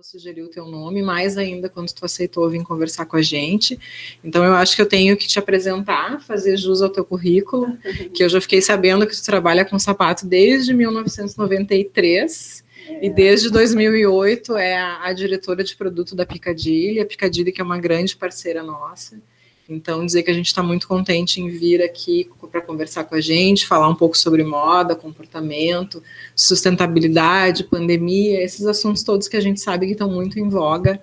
vou sugerir o teu nome, mais ainda quando tu aceitou vir conversar com a gente. Então, eu acho que eu tenho que te apresentar, fazer jus ao teu currículo, que eu já fiquei sabendo que tu trabalha com sapato desde 1993, e desde 2008 é a diretora de produto da Picadilly, a Picadilly que é uma grande parceira nossa. Então, dizer que a gente está muito contente em vir aqui para conversar com a gente, falar um pouco sobre moda, comportamento, sustentabilidade, pandemia, esses assuntos todos que a gente sabe que estão muito em voga,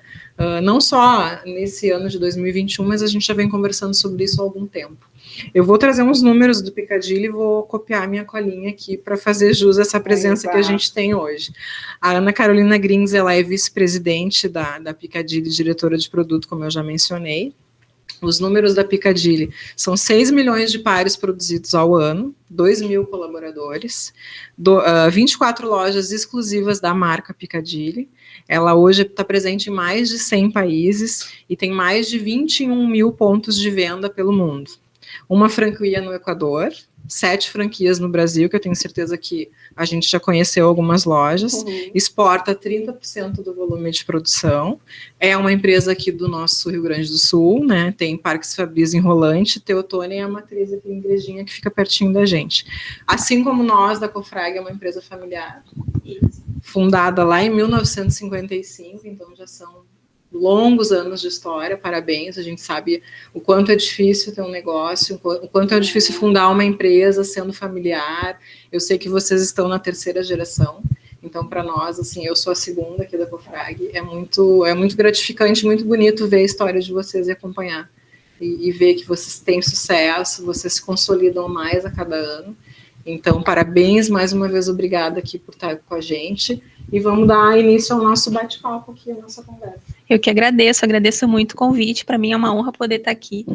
não só nesse ano de 2021, mas a gente já vem conversando sobre isso há algum tempo. Eu vou trazer uns números do Picadilly e vou copiar minha colinha aqui para fazer jus a essa presença que a gente tem hoje. A Ana Carolina Grings, ela é vice-presidente da Picadilly, diretora de produto, como eu já mencionei. Os números da Picadilly são 6 milhões de pares produzidos ao ano, 2 mil colaboradores, 24 lojas exclusivas da marca Picadilly. Ela hoje está presente em mais de 100 países e tem mais de 21 mil pontos de venda pelo mundo. Uma franquia no Equador, 7 franquias no Brasil, que eu tenho certeza que a gente já conheceu algumas lojas, exporta 30% do volume de produção, é uma empresa aqui do nosso Rio Grande do Sul, né, tem Parques Fabris em Rolante, Teotônia é a matriz aqui em Igrejinha, que fica pertinho da gente. Assim como nós, da Cofrag, é uma empresa familiar, fundada lá em 1955, então já são longos anos de história, parabéns, a gente sabe o quanto é difícil ter um negócio, o quanto é difícil fundar uma empresa sendo familiar. Eu sei que vocês estão na terceira geração, então para nós, assim, eu sou a segunda aqui da Cofrag, é muito gratificante, muito bonito ver a história de vocês e acompanhar, e ver que vocês têm sucesso, vocês se consolidam mais a cada ano. Então, parabéns, mais uma vez, obrigada aqui por estar com a gente, e vamos dar início ao nosso bate-papo aqui, a nossa conversa. Eu que agradeço muito o convite, para mim é uma honra poder estar aqui,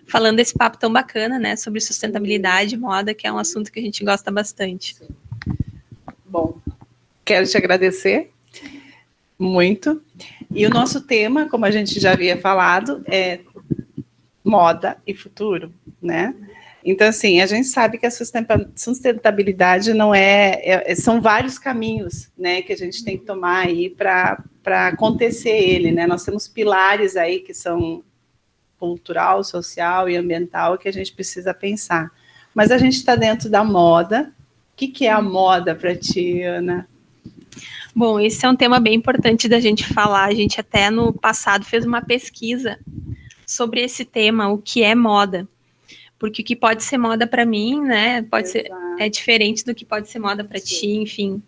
falando esse papo tão bacana, né, sobre sustentabilidade e moda, que é um assunto que a gente gosta bastante. Sim. Bom, quero te agradecer muito, e o nosso tema, como a gente já havia falado, é moda e futuro, né? Então, assim, a gente sabe que a sustentabilidade não são vários caminhos, né, que a gente tem que tomar aí para acontecer ele, né? Nós temos pilares aí que são cultural, social e ambiental que a gente precisa pensar. Mas a gente está dentro da moda. O que é a moda para ti, Ana? Bom, esse é um tema bem importante da gente falar. A gente até no passado fez uma pesquisa sobre esse tema, o que é moda. Porque o que pode ser moda para mim, né, é diferente do que pode ser moda para ti, enfim.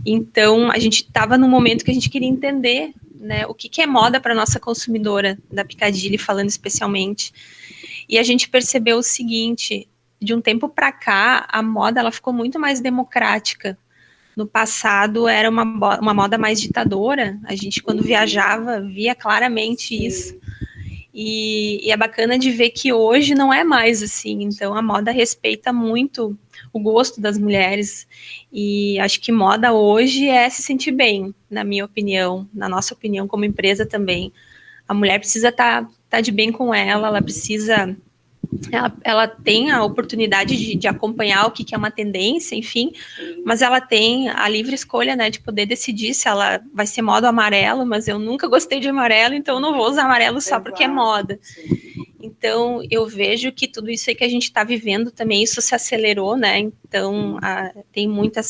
Então, a gente estava num momento que a gente queria entender, né, o que é moda para nossa consumidora da Picadilly, falando especialmente. E a gente percebeu o seguinte: de um tempo para cá, a moda ela ficou muito mais democrática. No passado, era uma moda mais ditadora. A gente, quando viajava, via claramente isso. E é bacana de ver que hoje não é mais assim. Então, a moda respeita muito o gosto das mulheres. E acho que moda hoje é se sentir bem, na minha opinião, na nossa opinião como empresa também. A mulher precisa estar de bem com ela precisa... Ela tem a oportunidade de acompanhar o que é uma tendência, enfim, mas ela tem a livre escolha, né, de poder decidir se ela vai ser moda amarelo, mas eu nunca gostei de amarelo, então eu não vou usar amarelo só porque é moda. Então, eu vejo que tudo isso aí que a gente está vivendo também, isso se acelerou, né, então tem muito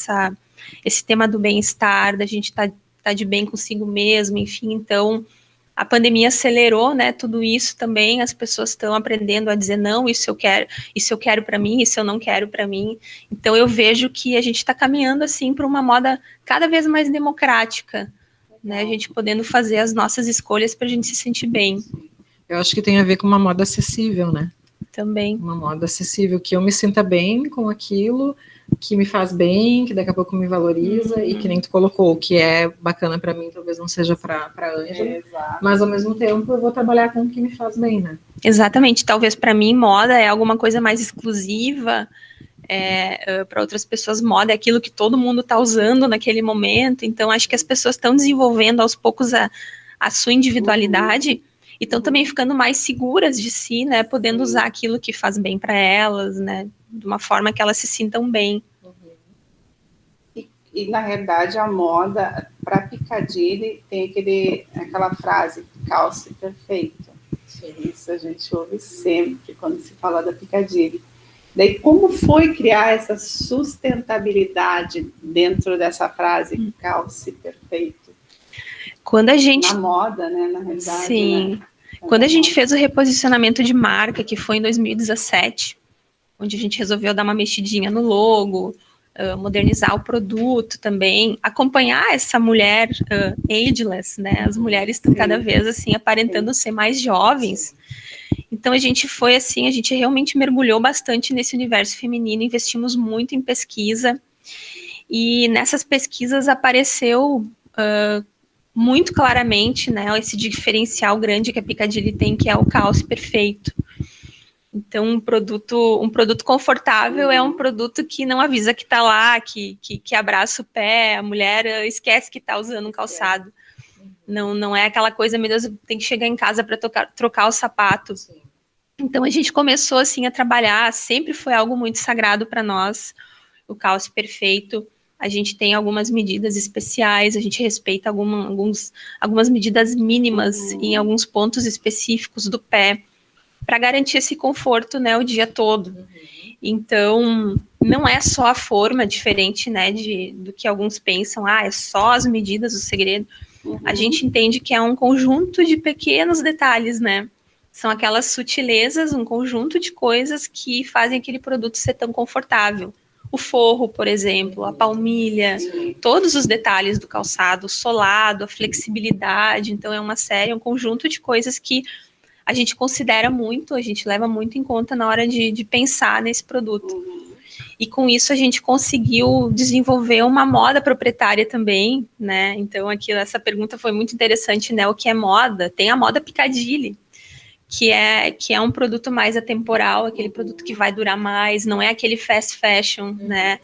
esse tema do bem-estar, da gente tá de bem consigo mesmo, enfim, então... A pandemia acelerou, né, tudo isso também, as pessoas estão aprendendo a dizer não, isso eu quero para mim, isso eu não quero para mim. Então eu vejo que a gente está caminhando assim para uma moda cada vez mais democrática, né, a gente podendo fazer as nossas escolhas para a gente se sentir bem. Eu acho que tem a ver com uma moda acessível, né? Também. Uma moda acessível, que eu me sinta bem com aquilo, que me faz bem, que daqui a pouco me valoriza, e que nem tu colocou, que é bacana para mim, talvez não seja para Ângela, mas ao mesmo tempo eu vou trabalhar com o que me faz bem, né? Exatamente, talvez para mim moda é alguma coisa mais exclusiva, para outras pessoas moda é aquilo que todo mundo está usando naquele momento, então acho que as pessoas estão desenvolvendo aos poucos a sua individualidade, e estão também ficando mais seguras de si, né, podendo usar aquilo que faz bem para elas, né, de uma forma que elas se sintam bem. E, na realidade, a moda, para Piccadilly, tem aquela frase, calce perfeito. Isso a gente ouve sempre quando se fala da Piccadilly. Daí, como foi criar essa sustentabilidade dentro dessa frase, calce perfeito? Quando a gente... Na moda, né, na realidade. Sim. Né? Quando a gente fez o reposicionamento de marca, que foi em 2017, onde a gente resolveu dar uma mexidinha no logo, modernizar o produto também, acompanhar essa mulher ageless, né? As mulheres estão cada vez assim aparentando ser mais jovens. Então a gente foi assim, a gente realmente mergulhou bastante nesse universo feminino, investimos muito em pesquisa, e nessas pesquisas apareceu muito claramente, né, esse diferencial grande que a Piccadilly tem, que é o calce perfeito. Então, um produto confortável é um produto que não avisa que está lá, que abraça o pé, a mulher esquece que está usando um calçado. Não é aquela coisa, meu Deus, tem que chegar em casa para trocar o sapato. Então, a gente começou assim a trabalhar, sempre foi algo muito sagrado para nós, o calce perfeito. A gente tem algumas medidas especiais, a gente respeita algumas medidas mínimas em alguns pontos específicos do pé, para garantir esse conforto, né, o dia todo. Então, não é só a forma diferente, né, do que alguns pensam, é só as medidas o segredo. A gente entende que é um conjunto de pequenos detalhes, né, são aquelas sutilezas, um conjunto de coisas que fazem aquele produto ser tão confortável. O forro, por exemplo, a palmilha, todos os detalhes do calçado, o solado, a flexibilidade. Então, é uma série, um conjunto de coisas que a gente considera muito, a gente leva muito em conta na hora de pensar nesse produto. E com isso a gente conseguiu desenvolver uma moda proprietária também, né? Então aqui essa pergunta foi muito interessante, né? O que é moda? Tem a moda Piccadilly, que é um produto mais atemporal, aquele produto que vai durar mais, não é aquele fast fashion, né?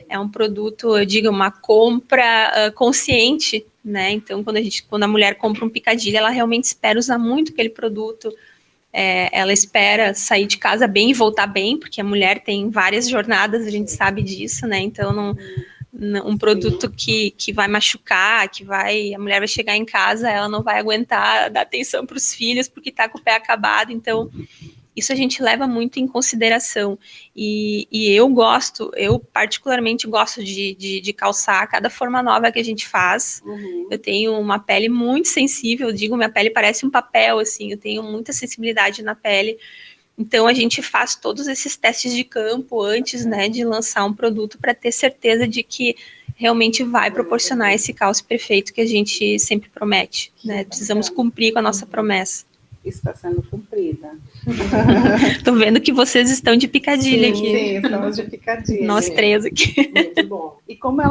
É um produto, eu digo, uma compra consciente, né? Então, quando a mulher compra um Piccadilly, ela realmente espera usar muito aquele produto, ela espera sair de casa bem e voltar bem, porque a mulher tem várias jornadas, a gente sabe disso, né? Então, um produto que vai machucar, a mulher vai chegar em casa, ela não vai aguentar dar atenção para os filhos, porque está com o pé acabado. Então, isso a gente leva muito em consideração. E eu particularmente gosto de calçar cada forma nova que a gente faz. Eu tenho uma pele muito sensível, minha pele parece um papel, assim, eu tenho muita sensibilidade na pele. Então, a gente faz todos esses testes de campo antes, né, de lançar um produto para ter certeza de que realmente vai proporcionar esse calce perfeito que a gente sempre promete, né? Precisamos cumprir com a nossa promessa. Está sendo cumprida. Tô vendo que vocês estão de Piccadilly aqui. Sim, estamos de Piccadilly. Nós três aqui. Muito bom. E como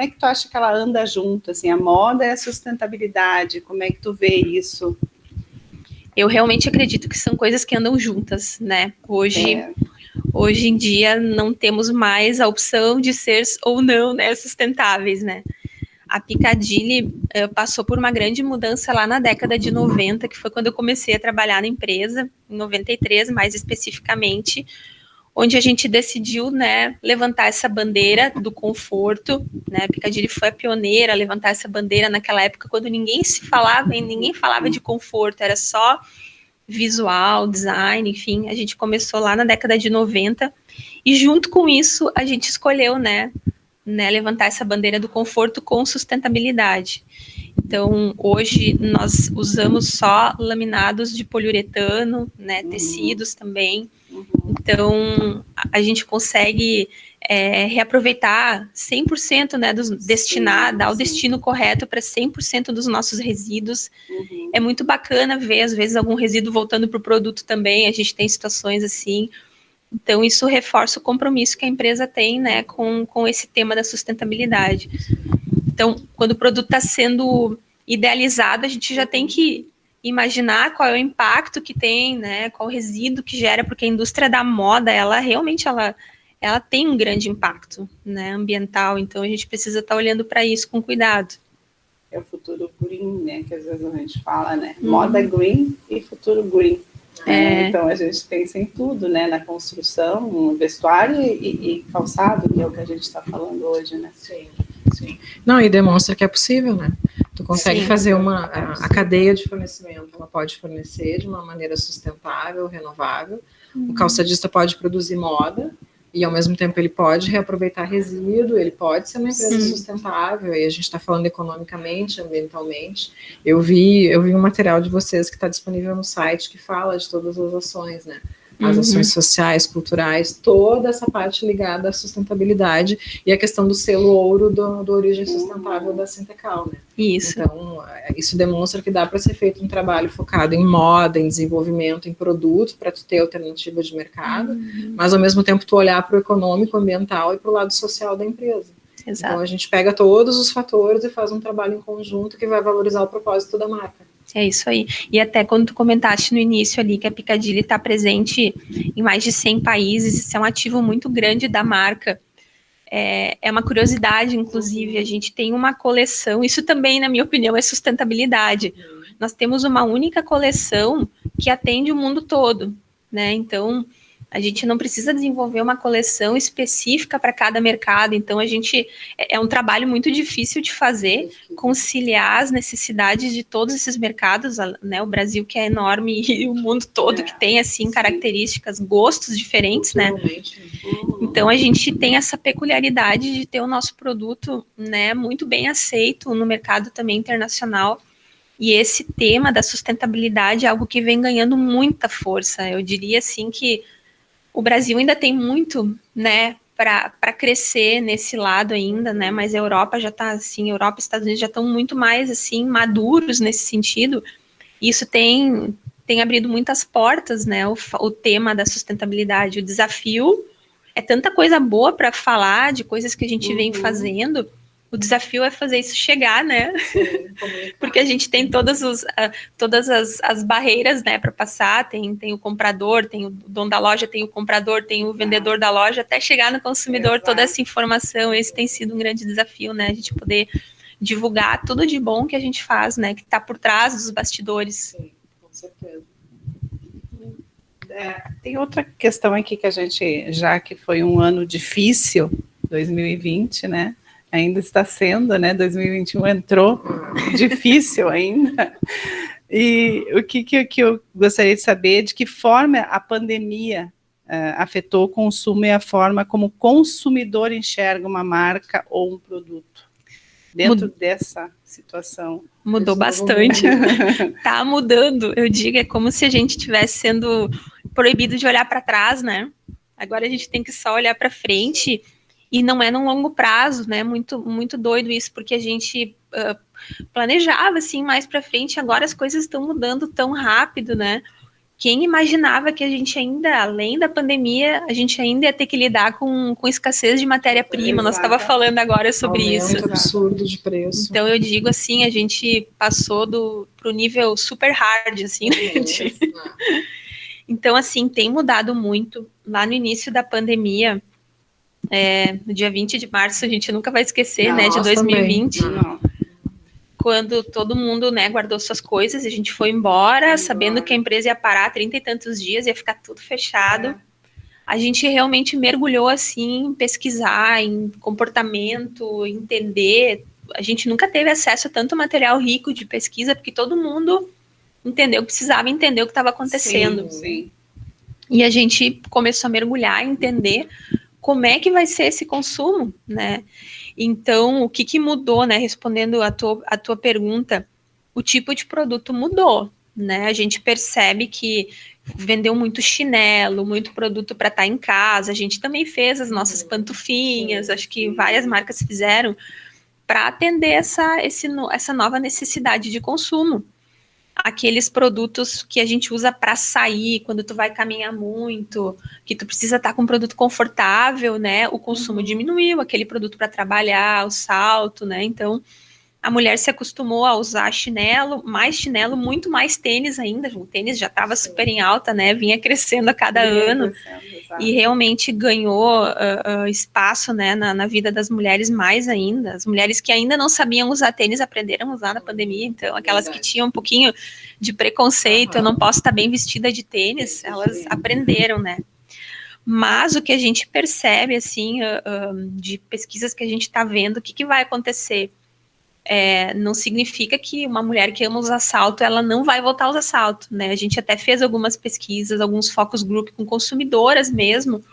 é que tu acha que ela anda junto? Assim, a moda e a sustentabilidade, como é que tu vê isso? Eu realmente acredito que são coisas que andam juntas, né? Hoje em dia não temos mais a opção de ser ou não, né, sustentáveis, né? A Piccadilly passou por uma grande mudança lá na década de 90, que foi quando eu comecei a trabalhar na empresa, em 93 mais especificamente, onde a gente decidiu, né, levantar essa bandeira do conforto, né? A Piccadilly foi a pioneira a levantar essa bandeira naquela época, quando ninguém falava de conforto, era só visual, design, enfim, a gente começou lá na década de 90, e junto com isso a gente escolheu, né, levantar essa bandeira do conforto com sustentabilidade. Então, hoje nós usamos só laminados de poliuretano, né, tecidos também. Então, a gente consegue reaproveitar 100%, né, dar o destino correto para 100% dos nossos resíduos. É muito bacana ver, às vezes, algum resíduo voltando para o produto também, a gente tem situações assim. Então, isso reforça o compromisso que a empresa tem, né, com esse tema da sustentabilidade. Então, quando o produto está sendo idealizado, a gente já tem que imaginar qual é o impacto que tem, né, qual o resíduo que gera, porque a indústria da moda, ela realmente tem um grande impacto, né, ambiental. Então, a gente precisa estar olhando para isso com cuidado. É o futuro green, né, que às vezes a gente fala, né, moda green e futuro green. Então, a gente pensa em tudo, né, na construção, no vestuário e calçado, que é o que a gente está falando hoje, né? Sim. Sim. Não, e demonstra que é possível, né? Tu consegue fazer a cadeia de fornecimento, ela pode fornecer de uma maneira sustentável, renovável. O calçadista pode produzir moda e, ao mesmo tempo, ele pode reaproveitar resíduo, ele pode ser uma empresa sustentável, e a gente está falando economicamente, ambientalmente. Eu vi um material de vocês que está disponível no site que fala de todas as ações, né? As ações sociais, culturais, toda essa parte ligada à sustentabilidade e a questão do selo ouro do Origem Sustentável da Sintecal, né? Isso. Então, isso demonstra que dá para ser feito um trabalho focado em moda, em desenvolvimento, em produto, para tu ter alternativa de mercado, mas ao mesmo tempo tu olhar para o econômico, ambiental e para o lado social da empresa. Exato. Então a gente pega todos os fatores e faz um trabalho em conjunto que vai valorizar o propósito da marca. É isso aí. E até quando tu comentaste no início ali que a Piccadilly está presente em mais de 100 países, isso é um ativo muito grande da marca. É uma curiosidade, inclusive, a gente tem uma coleção, isso também, na minha opinião, é sustentabilidade. Nós temos uma única coleção que atende o mundo todo, né? Então, a gente não precisa desenvolver uma coleção específica para cada mercado. Então, é um trabalho muito difícil de fazer, conciliar as necessidades de todos esses mercados, né? O Brasil, que é enorme, e o mundo todo que tem, assim, características, gostos diferentes, né? Então, a gente tem essa peculiaridade de ter o nosso produto, né, muito bem aceito no mercado também internacional. E esse tema da sustentabilidade é algo que vem ganhando muita força. Eu diria, assim, que o Brasil ainda tem muito, né, para crescer nesse lado ainda, né, mas a Europa já está, assim, Europa e Estados Unidos já estão muito mais, assim, maduros nesse sentido. Isso tem abrido muitas portas, né, o tema da sustentabilidade. O desafio é tanta coisa boa para falar, de coisas que a gente vem fazendo. O desafio é fazer isso chegar, né? Sim, porque a gente tem todas as barreiras, né, para passar. Tem o comprador, tem o dono da loja, tem o comprador, tem o vendedor da loja, até chegar no consumidor. Toda essa informação. Esse tem sido um grande desafio, né? A gente poder divulgar tudo de bom que a gente faz, né? Que está por trás dos bastidores. Sim, com certeza. Tem outra questão aqui que a gente, já que foi um ano difícil, 2020, né? Ainda está sendo, né? 2021 entrou difícil ainda. E o que eu gostaria de saber, de que forma a pandemia afetou o consumo e a forma como o consumidor enxerga uma marca ou um produto dentro dessa situação. Mudou bastante. Tá mudando, eu digo, é como se a gente estivesse sendo proibido de olhar para trás, né? Agora a gente tem que só olhar para frente. E não é num longo prazo, né? Muito, muito doido isso, porque a gente planejava, assim, mais para frente. Agora as coisas estão mudando tão rápido, né? Quem imaginava que a gente ainda, além da pandemia, a gente ainda ia ter que lidar com escassez de matéria-prima. Nós estávamos falando agora sobre isso. Absurdo de preço. Então eu digo assim, a gente passou pro nível super hard, assim, né? Então, assim, tem mudado muito. Lá no início da pandemia, no dia 20 de março, a gente nunca vai esquecer, né, de 2020, quando todo mundo, né, guardou suas coisas, e a gente foi embora, sabendo que a empresa ia parar 30 e tantos dias, ia ficar tudo fechado. A gente realmente mergulhou, assim, em pesquisar, em comportamento, entender. A gente nunca teve acesso a tanto material rico de pesquisa, porque todo mundo precisava entender o que estava acontecendo. Sim. E a gente começou a mergulhar, entender como é que vai ser esse consumo, né? Então, o que mudou, né? Respondendo a tua pergunta, o tipo de produto mudou, né? A gente percebe que vendeu muito chinelo, muito produto para estar em casa. A gente também fez as nossas pantufinhas, acho que várias marcas fizeram para atender essa nova necessidade de consumo. Aqueles produtos que a gente usa para sair, quando tu vai caminhar muito, que tu precisa estar com um produto confortável, né? O consumo diminuiu, aquele produto para trabalhar, o salto, né? Então, a mulher se acostumou a usar chinelo, muito mais tênis ainda. O tênis já estava super em alta, né? Vinha crescendo a cada ano. E realmente ganhou espaço, né, na vida das mulheres mais ainda. As mulheres que ainda não sabiam usar tênis aprenderam a usar na pandemia. Então, aquelas que tinham um pouquinho de preconceito, eu não posso estar bem vestida de tênis, elas aprenderam, né? Mas o que a gente percebe, assim, de pesquisas que a gente está vendo, o que vai acontecer? Não significa que uma mulher que ama usar salto, ela não vai voltar a usar salto, né? A gente até fez algumas pesquisas, alguns focus group com consumidoras mesmo,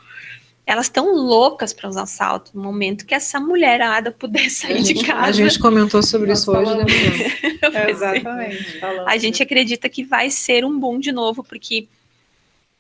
elas estão loucas para usar salto, no momento que essa mulherada puder sair de casa. A gente comentou sobre isso hoje, né? Exatamente. A gente acredita que vai ser um boom de novo, porque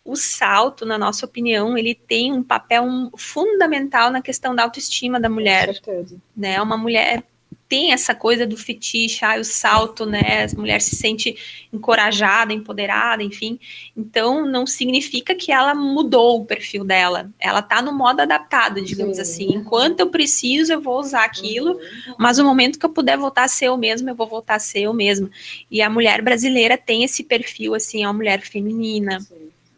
o salto, na nossa opinião, ele tem um papel fundamental na questão da autoestima da mulher. Com certeza. Né? Uma mulher tem essa coisa do fetiche, o salto, né? A mulher se sente encorajada, empoderada, enfim. Então, não significa que ela mudou o perfil dela. Ela tá no modo adaptado, digamos assim. Enquanto eu preciso, eu vou usar aquilo, mas no momento que eu puder voltar a ser eu mesma, eu vou voltar a ser eu mesma. E a mulher brasileira tem esse perfil, assim, é uma mulher feminina,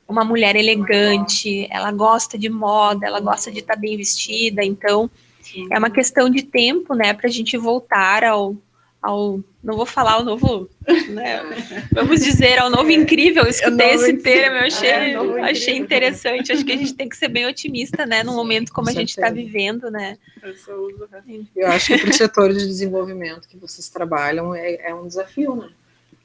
uma mulher elegante, ela gosta de moda, ela gosta de estar bem vestida, então é uma questão de tempo, né, para a gente voltar ao, não vou falar o novo, né, vamos dizer, ao novo incrível. Eu escutei esse termo, eu achei interessante. Acho que a gente tem que ser bem otimista, né, num momento como a gente está vivendo, né. Eu acho que para o setor de desenvolvimento que vocês trabalham é um desafio, né,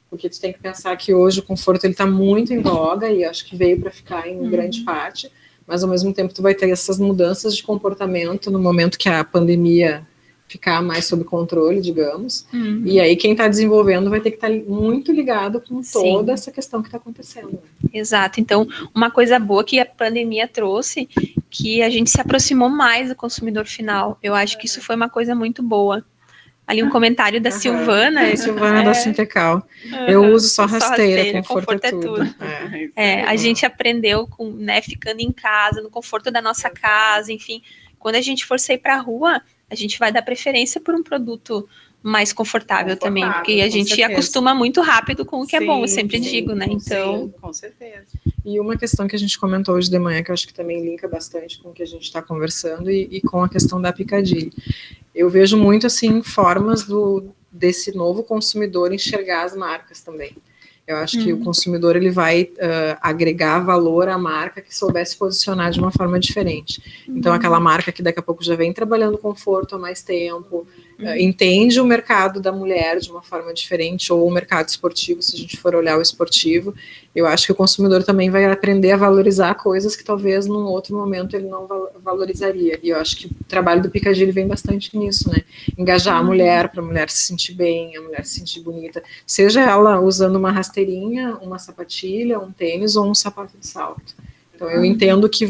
porque tu tem que pensar que hoje o conforto ele está muito em voga e acho que veio para ficar em grande parte, mas ao mesmo tempo tu vai ter essas mudanças de comportamento no momento que a pandemia ficar mais sob controle, digamos, e aí quem está desenvolvendo vai ter que estar muito ligado com toda essa questão que está acontecendo. Exato, então uma coisa boa que a pandemia trouxe, que a gente se aproximou mais do consumidor final. Eu acho que isso foi uma coisa muito boa. Ali um comentário da Silvana. Silvana da Sintecal. Eu uso só rasteira, conforto é tudo. A gente aprendeu com, né, ficando em casa, no conforto da nossa casa, enfim. Quando a gente for sair para a rua, a gente vai dar preferência por um produto mais confortável também, porque a gente acostuma muito rápido com o que é bom, eu sempre digo, né? Então, com certeza. E uma questão que a gente comentou hoje de manhã, que eu acho que também linka bastante com o que a gente está conversando e com a questão da Piccadilly. Eu vejo muito, assim, formas desse novo consumidor enxergar as marcas também. Eu acho que o consumidor ele vai agregar valor à marca que soubesse posicionar de uma forma diferente. Então, aquela marca que daqui a pouco já vem trabalhando conforto há mais tempo, entende o mercado da mulher de uma forma diferente, ou o mercado esportivo, se a gente for olhar o esportivo, eu acho que o consumidor também vai aprender a valorizar coisas que talvez num outro momento ele não valorizaria. E eu acho que o trabalho do Piccadilly vem bastante nisso, né? Engajar a mulher, para a mulher se sentir bem, a mulher se sentir bonita, seja ela usando uma rasteirinha, uma sapatilha, um tênis ou um sapato de salto. Então eu entendo que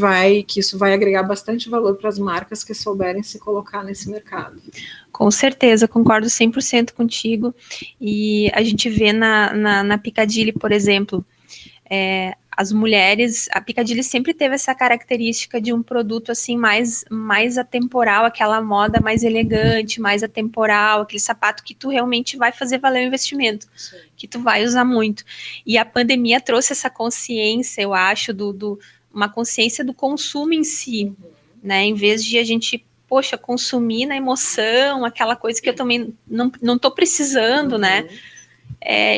isso vai agregar bastante valor para as marcas que souberem se colocar nesse mercado. Com certeza, concordo 100% contigo. E a gente vê na Piccadilly, por exemplo, as mulheres, a Piccadilly sempre teve essa característica de um produto assim mais atemporal, aquela moda mais elegante, mais atemporal, aquele sapato que tu realmente vai fazer valer o investimento, que tu vai usar muito. E a pandemia trouxe essa consciência, eu acho, uma consciência do consumo em si, né? Em vez de a gente, consumir na emoção, aquela coisa que eu também não estou precisando, né?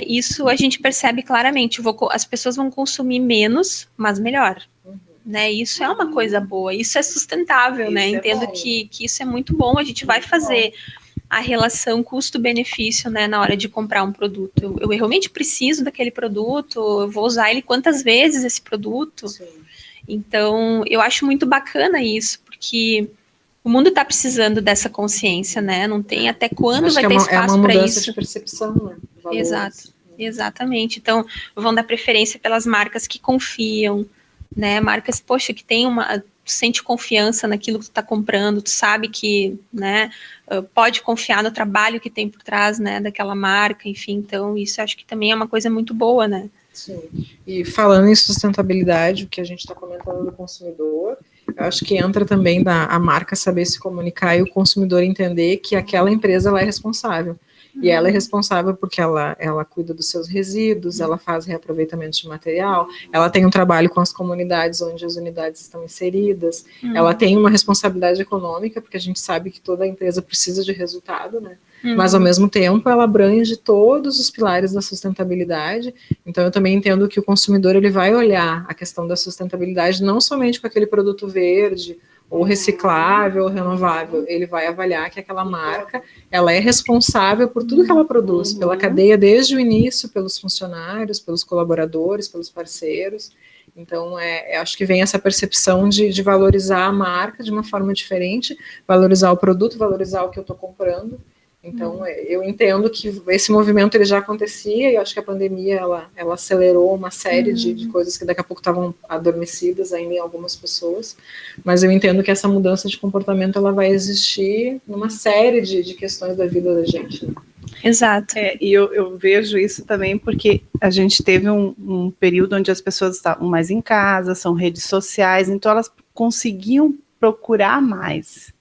Isso a gente percebe claramente. As pessoas vão consumir menos, mas melhor. Né? Isso é uma coisa boa, isso é sustentável, isso, né? Entendo que isso é muito bom. A gente vai fazer a relação custo-benefício, né, na hora de comprar um produto. Eu realmente preciso daquele produto, eu vou usar ele quantas vezes esse produto. Sim. Então, eu acho muito bacana isso, porque o mundo está precisando dessa consciência, né? Não tem até quando vai ter espaço para isso. É uma mudança de percepção, né? Exato, exatamente. Então, vão dar preferência pelas marcas que confiam, né? Marcas, que tem tu sente confiança naquilo que tu está comprando, tu sabe que, né, pode confiar no trabalho que tem por trás, né, daquela marca, enfim. Então, isso eu acho que também é uma coisa muito boa, né? Sim. E falando em sustentabilidade, o que a gente está comentando do consumidor, eu acho que entra também a marca saber se comunicar e o consumidor entender que aquela empresa ela é responsável. E ela é responsável porque ela cuida dos seus resíduos, ela faz reaproveitamento de material, ela tem um trabalho com as comunidades onde as unidades estão inseridas, ela tem uma responsabilidade econômica, porque a gente sabe que toda empresa precisa de resultado, né? Mas, ao mesmo tempo, ela abrange todos os pilares da sustentabilidade. Então, eu também entendo que o consumidor ele vai olhar a questão da sustentabilidade não somente com aquele produto verde, ou reciclável, ou renovável. Ele vai avaliar que aquela marca, ela é responsável por tudo que ela produz, pela cadeia desde o início, pelos funcionários, pelos colaboradores, pelos parceiros. Então, acho que vem essa percepção de valorizar a marca de uma forma diferente, valorizar o produto, valorizar o que eu estou comprando. Então, eu entendo que esse movimento ele já acontecia, e acho que a pandemia ela acelerou uma série de coisas que daqui a pouco estavam adormecidas ainda em algumas pessoas, mas eu entendo que essa mudança de comportamento ela vai existir numa série de questões da vida da gente, né? Exato. E eu vejo isso também porque a gente teve um período onde as pessoas estavam mais em casa, são redes sociais, então elas conseguiam procurar mais.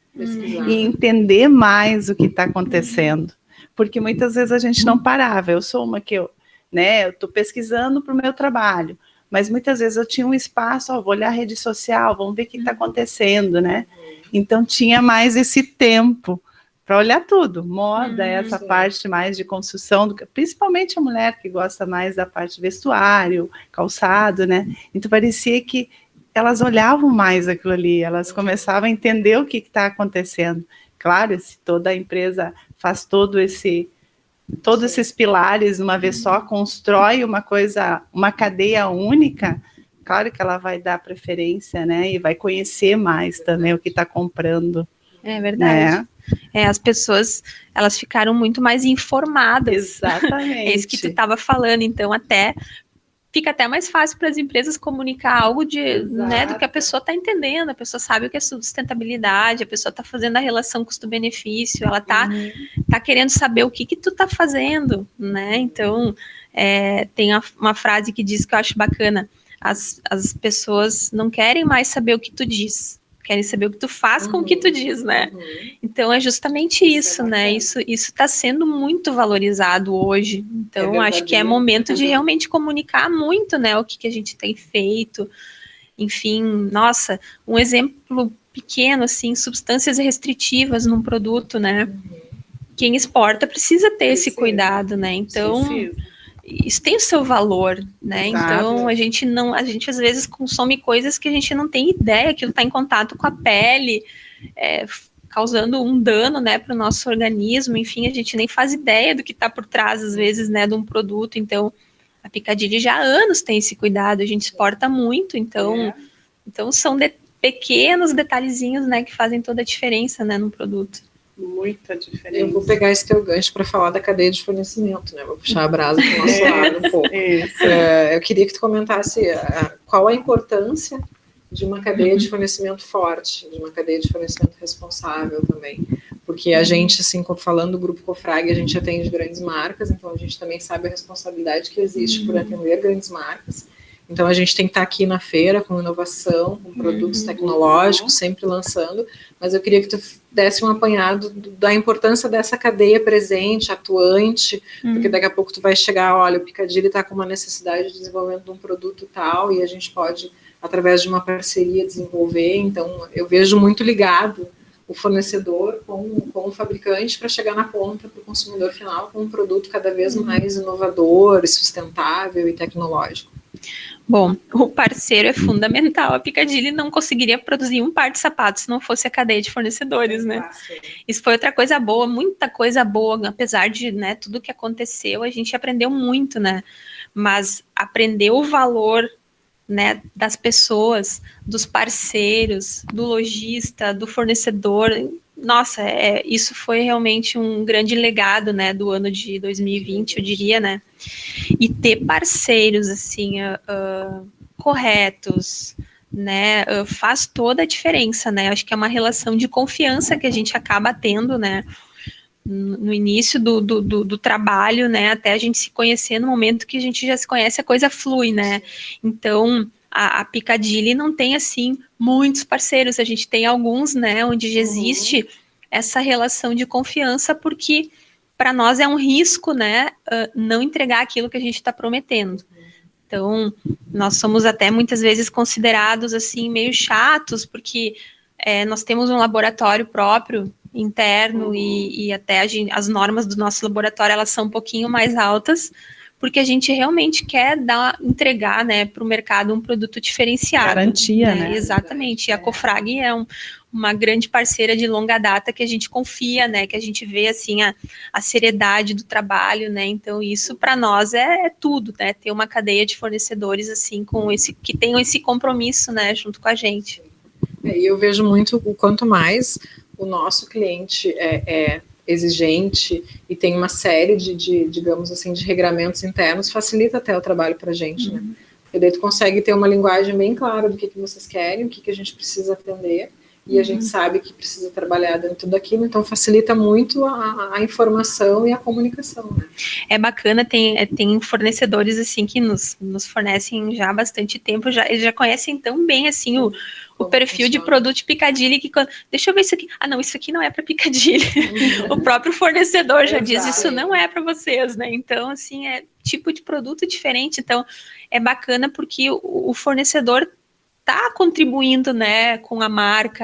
E entender mais o que está acontecendo, porque muitas vezes a gente não parava. Eu sou uma que eu estou pesquisando para o meu trabalho, mas muitas vezes eu tinha um espaço, vou olhar a rede social, vamos ver o que está acontecendo, né? Então tinha mais esse tempo para olhar tudo, moda, essa parte mais de construção, principalmente a mulher que gosta mais da parte de vestuário, calçado, né? Então parecia que elas olhavam mais aquilo ali, elas começavam a entender o que está acontecendo. Claro, se toda a empresa faz todos esses pilares uma vez só, constrói uma cadeia única, claro que ela vai dar preferência, né? E vai conhecer mais também o que está comprando. É verdade. As pessoas, elas ficaram muito mais informadas. Exatamente. É isso que tu estava falando, então fica até mais fácil para as empresas comunicar algo do que a pessoa está entendendo, a pessoa sabe o que é sustentabilidade, a pessoa está fazendo a relação custo-benefício, ela está querendo saber o que tu está fazendo, né? Então, tem uma frase que diz que eu acho bacana, as pessoas não querem mais saber o que tu diz, querem saber o que tu faz com o que tu diz, né? Então, é justamente isso, né? Isso está sendo muito valorizado hoje. Então, acho que é momento de realmente comunicar muito, né? O que a gente tem feito. Enfim, nossa, um exemplo pequeno, assim, substâncias restritivas num produto, né? Quem exporta precisa ter esse cuidado, né? Então, isso tem o seu valor, né? Exato. Então a gente às vezes consome coisas que a gente não tem ideia, que está em contato com a pele, causando um dano, né, para o nosso organismo. Enfim, a gente nem faz ideia do que está por trás, às vezes, né, de um produto. Então, a Piccadilly já há anos tem esse cuidado, a gente exporta muito, então são pequenos detalhezinhos, né, que fazem toda a diferença, né, no produto. Muita diferença. Eu vou pegar esse teu gancho para falar da cadeia de fornecimento, né? Vou puxar a brasa para o nosso lado um pouco. Eu queria que tu comentasse qual a importância de uma cadeia de fornecimento forte, de uma cadeia de fornecimento responsável também. Porque a gente, assim, falando do Grupo Cofrag, a gente atende grandes marcas, então a gente também sabe a responsabilidade que existe por atender grandes marcas. Então, a gente tem que estar aqui na feira com inovação, com produtos tecnológicos, sempre lançando, mas eu queria que tu desse um apanhado da importância dessa cadeia presente, atuante, porque daqui a pouco tu vai chegar, olha, o Piccadilly está com uma necessidade de desenvolvimento de um produto tal, e a gente pode, através de uma parceria, desenvolver. Então, eu vejo muito ligado o fornecedor com o fabricante para chegar na ponta para o consumidor final com um produto cada vez mais inovador, sustentável e tecnológico. Bom, o parceiro é fundamental. A Piccadilly não conseguiria produzir um par de sapatos se não fosse a cadeia de fornecedores, né? Isso foi outra coisa boa, muita coisa boa, apesar de, né, tudo que aconteceu, a gente aprendeu muito, né? Mas aprendeu o valor, né, das pessoas, dos parceiros, do lojista, do fornecedor. Nossa, isso foi realmente um grande legado, né, do ano de 2020, eu diria, né? E ter parceiros, assim, corretos, né, faz toda a diferença, né? Acho que é uma relação de confiança que a gente acaba tendo, né, no início do trabalho, né, até a gente se conhecer. No momento que a gente já se conhece, a coisa flui, né? Então, a Piccadilly não tem, assim, muitos parceiros, a gente tem alguns, né, onde já existe essa relação de confiança, porque para nós é um risco, né, não entregar aquilo que a gente está prometendo. Então, nós somos até muitas vezes considerados, assim, meio chatos, porque nós temos um laboratório próprio, interno, e até as normas do nosso laboratório, elas são um pouquinho mais altas, porque a gente realmente quer entregar, né, para o mercado um produto diferenciado. Garantia, né? Exatamente. E a Cofrag é uma grande parceira de longa data que a gente confia, né, que a gente vê, assim, a seriedade do trabalho, né, então isso para nós é tudo, né, ter uma cadeia de fornecedores, assim, que tenham esse compromisso, né, junto com a gente. E eu vejo muito o quanto mais o nosso cliente é exigente e tem uma série digamos assim, de regramentos internos, facilita até o trabalho para a gente, né? Porque daí tu consegue ter uma linguagem bem clara do que vocês querem, o que a gente precisa atender, e a gente sabe que precisa trabalhar dentro daquilo, então facilita muito a informação e a comunicação, né? É bacana, tem fornecedores assim que nos fornecem já há bastante tempo, eles já conhecem tão bem assim o perfil de produto Piccadilly, que deixa eu ver isso aqui, não, isso aqui não é para Piccadilly, o próprio fornecedor já diz, isso não é para vocês, né, então assim, é tipo de produto diferente, então é bacana porque o fornecedor está contribuindo, né, com a marca,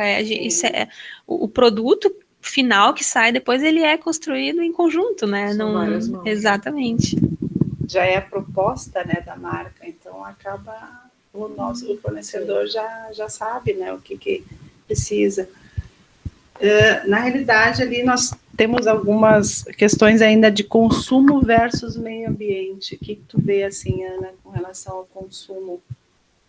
o produto final que sai depois, ele é construído em conjunto, né, exatamente. Já é a proposta, né, da marca, então acaba o fornecedor já sabe, né, o que precisa. Na realidade, ali nós temos algumas questões ainda de consumo versus meio ambiente. O que tu vê, assim, Ana, com relação ao consumo?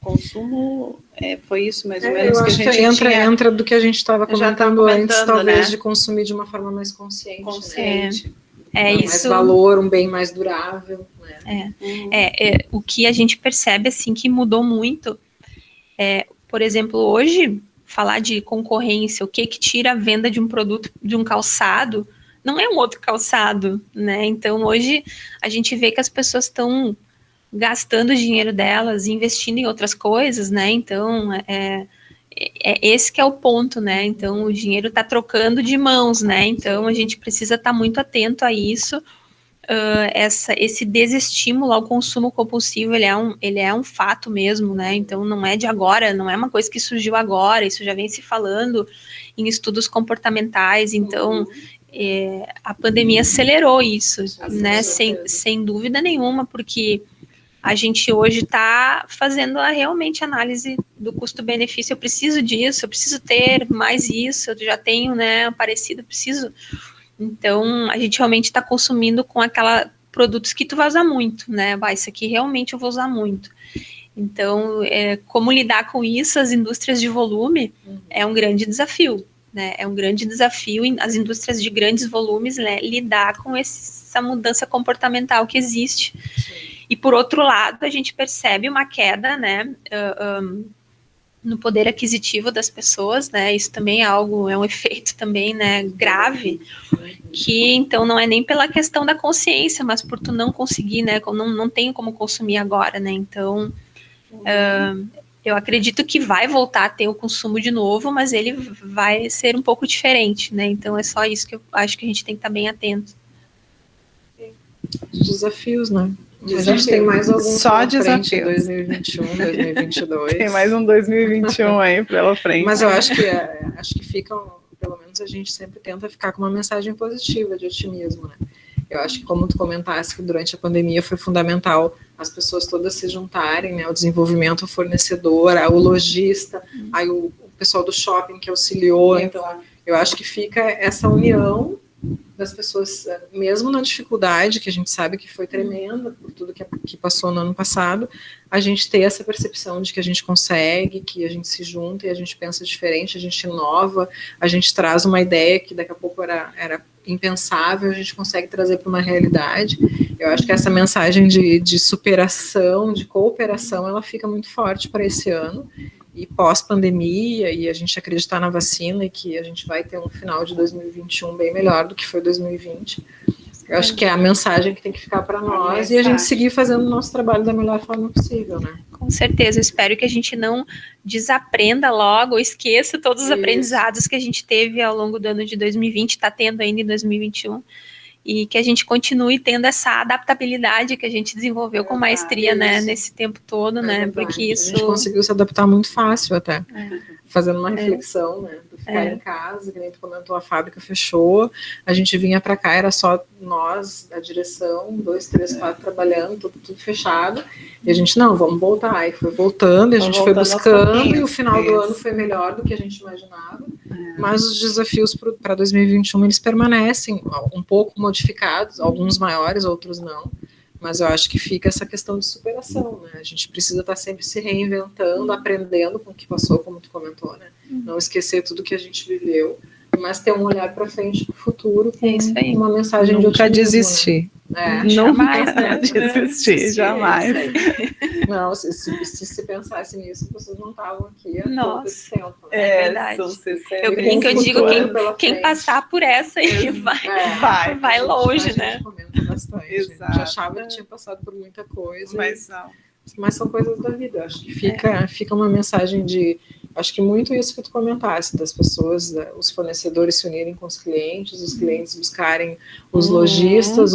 Consumo, foi isso mais ou menos que a gente entra do que a gente estava comentando antes, talvez, né? De consumir de uma forma mais consciente. Isso. Mais valor, um bem mais durável. Né? O que a gente percebe, assim, que mudou muito, por exemplo, hoje, falar de concorrência, o que tira a venda de um produto, de um calçado, não é um outro calçado, né? Então, hoje, a gente vê que as pessoas estão gastando o dinheiro delas, investindo em outras coisas, né? Então, esse que é o ponto, né? Então, o dinheiro está trocando de mãos, né? Então, a gente precisa estar muito atento a isso. Esse desestímulo ao consumo compulsivo, ele é um fato mesmo, né? Então, não é de agora, não é uma coisa que surgiu agora, isso já vem se falando em estudos comportamentais, então... a pandemia acelerou isso, né? Sem dúvida nenhuma, porque a gente hoje está fazendo realmente análise do custo-benefício. Eu preciso disso, eu preciso ter mais isso, eu já tenho, né, parecido, preciso. Então, a gente realmente está consumindo com produtos que tu vai usar muito, né? Isso aqui realmente eu vou usar muito. Então, como lidar com isso, as indústrias de volume, é um grande desafio, né? É um grande desafio, as indústrias de grandes volumes, né, lidar com essa mudança comportamental que existe. Sim. E, por outro lado, a gente percebe uma queda, né, no poder aquisitivo das pessoas, né, isso também é um efeito também, né, grave, que, então, não é nem pela questão da consciência, mas por tu não conseguir, né, não tenho como consumir agora, né, então, eu acredito que vai voltar a ter o consumo de novo, mas ele vai ser um pouco diferente, né, então é só isso que eu acho que a gente tem que estar bem atento. Desafios, né? A gente tem mais alguns só desafios. 2021, 2022. Tem mais um 2021 aí pela frente. Mas eu acho que fica, pelo menos a gente sempre tenta ficar com uma mensagem positiva, de otimismo, né? Eu acho que, como tu comentaste, que durante a pandemia foi fundamental as pessoas todas se juntarem, né? O desenvolvimento, o fornecedor, o lojista, aí o pessoal do shopping que auxiliou. Então, eu acho que fica essa união das pessoas, mesmo na dificuldade, que a gente sabe que foi tremenda, por tudo que passou no ano passado, a gente ter essa percepção de que a gente consegue, que a gente se junta e a gente pensa diferente, a gente inova, a gente traz uma ideia que daqui a pouco era impensável, a gente consegue trazer para uma realidade. Eu acho que essa mensagem de superação, de cooperação, ela fica muito forte para esse ano. E pós-pandemia, e a gente acreditar na vacina e que a gente vai ter um final de 2021 bem melhor do que foi 2020. Eu acho que é a mensagem que tem que ficar para nós e a gente seguir fazendo o nosso trabalho da melhor forma possível, né? Com certeza, eu espero que a gente não desaprenda logo ou esqueça todos os aprendizados que a gente teve ao longo do ano de 2020, está tendo ainda em 2021, e que a gente continue tendo essa adaptabilidade que a gente desenvolveu com maestria, né, nesse tempo todo, né, verdade. porque isso... A gente conseguiu se adaptar muito fácil até, fazendo uma reflexão, né, do ficar em casa, que nem tu comentou, a fábrica fechou, a gente vinha para cá, era só nós, a direção, 2, 3, 4 trabalhando, tudo fechado, e a gente, não, vamos voltar, e foi voltando, e a gente foi buscando, e o final do ano foi melhor do que a gente imaginava, mas os desafios para 2021, eles permanecem um pouco modificados, alguns maiores, outros não, mas eu acho que fica essa questão de superação, né? A gente precisa estar sempre se reinventando, aprendendo com o que passou, como tu comentou, né? Não esquecer tudo que a gente viveu, mas ter um olhar para frente, para o futuro, com uma mensagem de otimismo. Nunca desistir. Né? Jamais, né? Desistir, jamais. Não, se pensasse nisso, vocês não estavam aqui há todo esse tempo. Né? É verdade. Eu brinco, eu digo, quem passar por essa aí vai longe, né? A gente comenta bastante. Exato. A gente achava que tinha passado por muita coisa. Mas são coisas da vida. Acho que fica uma mensagem de... Acho que muito isso que tu comentaste, das pessoas, os fornecedores se unirem com os clientes buscarem os lojistas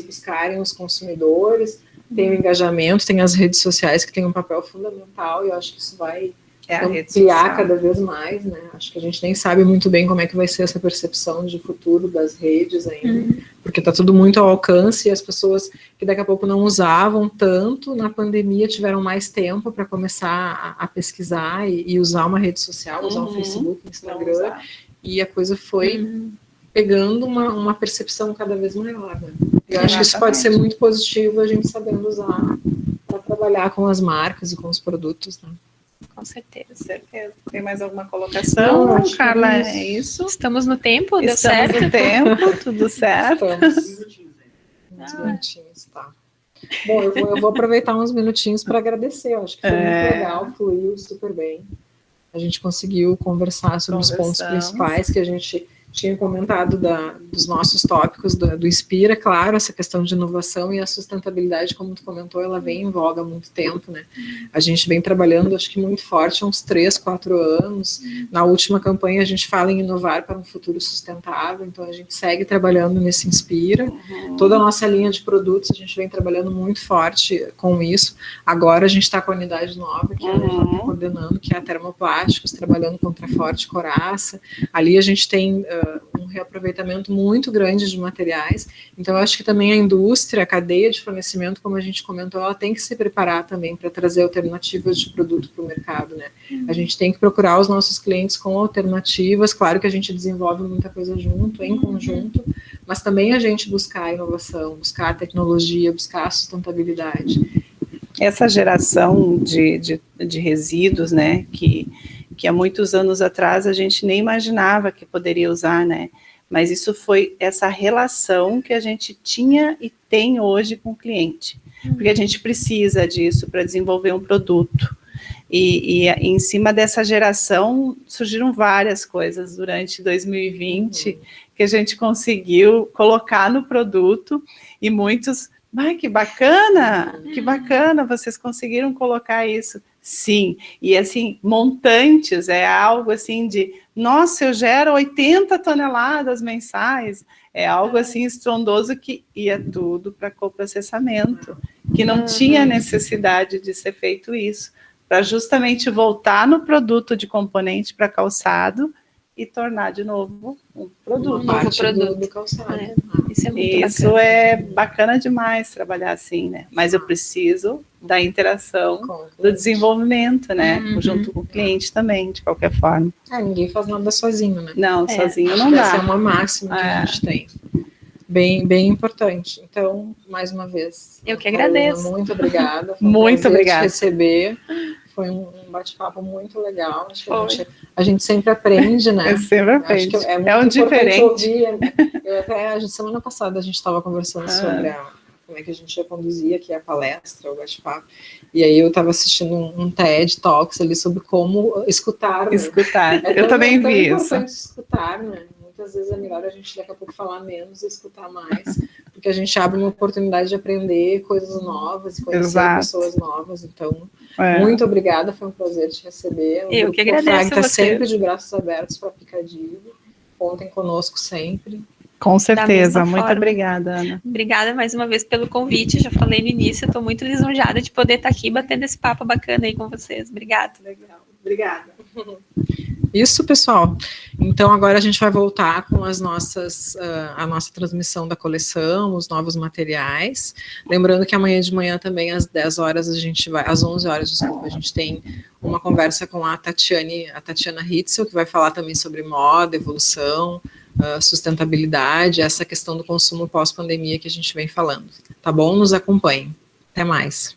buscarem os consumidores, tem o engajamento, tem as redes sociais que tem um papel fundamental, e eu acho que isso vai ampliar cada vez mais, né? Acho que a gente nem sabe muito bem como é que vai ser essa percepção de futuro das redes ainda, porque está tudo muito ao alcance, e as pessoas que daqui a pouco não usavam tanto, na pandemia tiveram mais tempo para começar a pesquisar e usar uma rede social, usar o Facebook, o Instagram, e a coisa foi pegando uma percepção cada vez maior, né? Eu acho que isso pode ser muito positivo, a gente sabendo usar para trabalhar com as marcas e com os produtos, né? Com certeza. Tem mais alguma colocação? Não, Carla, é isso. Estamos no tempo, deu certo? Estamos no tempo, tudo certo. Uns minutinhos, tá. Bom, eu vou aproveitar uns minutinhos para agradecer, eu acho que foi muito legal, fluiu super bem. A gente conseguiu conversar sobre os pontos principais que a gente tinha comentado dos nossos tópicos do Inspira, claro, essa questão de inovação e a sustentabilidade, como tu comentou, ela vem em voga há muito tempo, né? A gente vem trabalhando, acho que muito forte, há uns 3, 4 anos. Na última campanha a gente fala em inovar para um futuro sustentável, então a gente segue trabalhando nesse Inspira. Toda a nossa linha de produtos, a gente vem trabalhando muito forte com isso. Agora a gente está com a unidade nova, que a Ana está coordenando, que é a Termoplásticos, trabalhando com Traforte e Coraça. Ali a gente tem um reaproveitamento muito grande de materiais, então eu acho que também a indústria, a cadeia de fornecimento, como a gente comentou, ela tem que se preparar também para trazer alternativas de produto para o mercado, né? A gente tem que procurar os nossos clientes com alternativas, claro que a gente desenvolve muita coisa junto, em conjunto, mas também a gente buscar a inovação, buscar a tecnologia, buscar a sustentabilidade. Essa geração de resíduos, né, que há muitos anos atrás a gente nem imaginava que poderia usar, né? Mas isso foi essa relação que a gente tinha e tem hoje com o cliente. Porque a gente precisa disso para desenvolver um produto. E em cima dessa geração surgiram várias coisas durante 2020 que a gente conseguiu colocar no produto, e muitos... que bacana, vocês conseguiram colocar isso. Sim, e assim, montantes, é algo assim de, nossa, eu gero 80 toneladas mensais, é algo assim estrondoso que ia tudo para coprocessamento, que não tinha necessidade de ser feito isso, para justamente voltar no produto de componente para calçado e tornar de novo um produto. Do calçado. Isso é muito Isso bacana. é bacana demais trabalhar assim, né? Mas eu preciso da interação do desenvolvimento, né? Junto com o cliente também, de qualquer forma. Ninguém faz nada sozinho, né? Não, sozinho não dá. Essa é uma máxima que a gente tem. Bem importante. Então, mais uma vez. Eu que agradeço. Carolina, muito obrigada. Muito obrigada. Te receber. Foi um bate-papo muito legal. Acho que a gente sempre aprende, né? Eu sempre aprende. Acho que é muito diferente. Ouvir. Semana passada a gente estava conversando sobre como é que a gente ia conduzir aqui a palestra, o bate-papo. E aí eu estava assistindo um TED Talks ali sobre como escutar. Né? Escutar. Eu também vi isso. É importante escutar, né? Muitas vezes é melhor a gente daqui a pouco falar menos e escutar mais, porque a gente abre uma oportunidade de aprender coisas novas e conhecer pessoas novas. Então, muito obrigada, foi um prazer te receber. Eu que agradeço. Está sempre de braços abertos para Picadilly. Contem conosco sempre. Com certeza, mesma muito forma. obrigada, Ana. Obrigada mais uma vez pelo convite, já falei no início, estou muito lisonjada de poder estar aqui batendo esse papo bacana aí com vocês. Obrigada. Legal, obrigada. Isso, pessoal. Então, agora a gente vai voltar com a nossa transmissão da coleção, os novos materiais. Lembrando que amanhã de manhã também, às 10 horas, às 11 horas, desculpa, a gente tem uma conversa com a Tatiana Hitzel, que vai falar também sobre moda, evolução, sustentabilidade, essa questão do consumo pós-pandemia que a gente vem falando. Tá bom? Nos acompanhem. Até mais.